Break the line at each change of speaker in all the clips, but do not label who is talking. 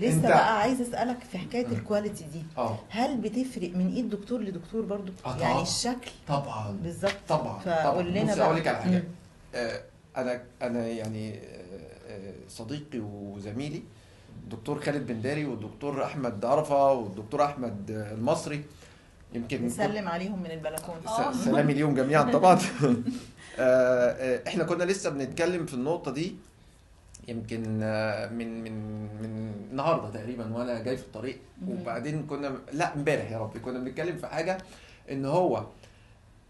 لسه بقى عايز اسالك في حكايه الكواليتي دي. هل بتفرق من ايد دكتور لدكتور برضو؟ يعني الشكل
طبعا
بالظبط.
طبعا.
فقول لنا
بصي
بقى.
اقول لك على حاجه. انا يعني صديقي وزميلي الدكتور خالد بنداري والدكتور احمد عرفه والدكتور احمد المصري، يمكن
نسلم عليهم من البلكونه.
سلامي ليهم جميعا طبعا. احنا كنا لسه بنتكلم في النقطه دي، يمكن من النهارده تقريبا وانا جاي في الطريق، وبعدين لا امبارح يا ربي كنا بنتكلم في حاجه، ان هو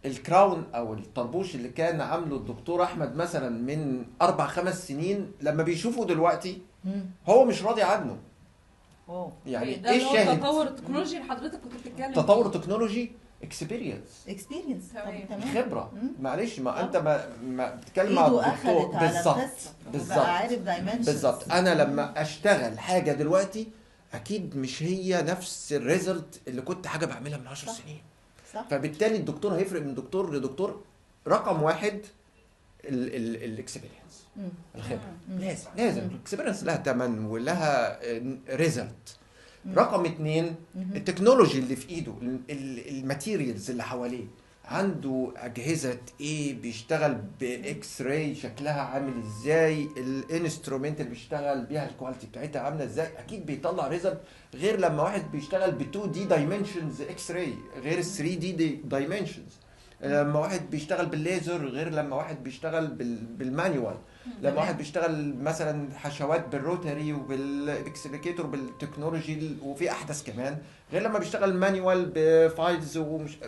الكراون او الطربوش اللي كان عامله الدكتور احمد مثلا من 4-5 سنين، لما بيشوفه دلوقتي هو مش راضي عنه.
يعني ده ايه الشاهد؟ التطور التكنولوجي اللي حضرتك كنت بتتكلم فيه.
تطور تكنولوجي، اكسبيرينس
تمام،
خبره. معلش، ما انت ما بتتكلم مع الدكتور بالظبط. انا لما اشتغل حاجه دلوقتي اكيد مش هي نفس الريزلت اللي كنت حاجه بعملها من 10 سنين. صح. فبالتالي الدكتور هيفرق من دكتور لدكتور. رقم واحد الاكسبيرينس، الخبره. لازم الاكسبيرينس لها ثمن ولها ريزلت. رقم 2 التكنولوجي اللي في ايده، الماتيريالز اللي حواليه، عنده اجهزه ايه، بيشتغل باكس راي شكلها عامل ازاي، الانسترومنت اللي بيشتغل بيها الكواليتي بتاعتها عامله ازاي. اكيد بيطلع ريزلت غير لما واحد بيشتغل ب 2 دي دايمنشنز اكس راي غير ال 3 دي دايمنشنز. لما واحد بيشتغل بالليزر غير لما واحد بيشتغل بالمانيوال. لما واحد بيشتغل مثلا حشوات بالروتري وبالاكسليكيتور بالتكنولوجي وفي احدث كمان، غير لما بيشتغل مانيوال بفايلز ومش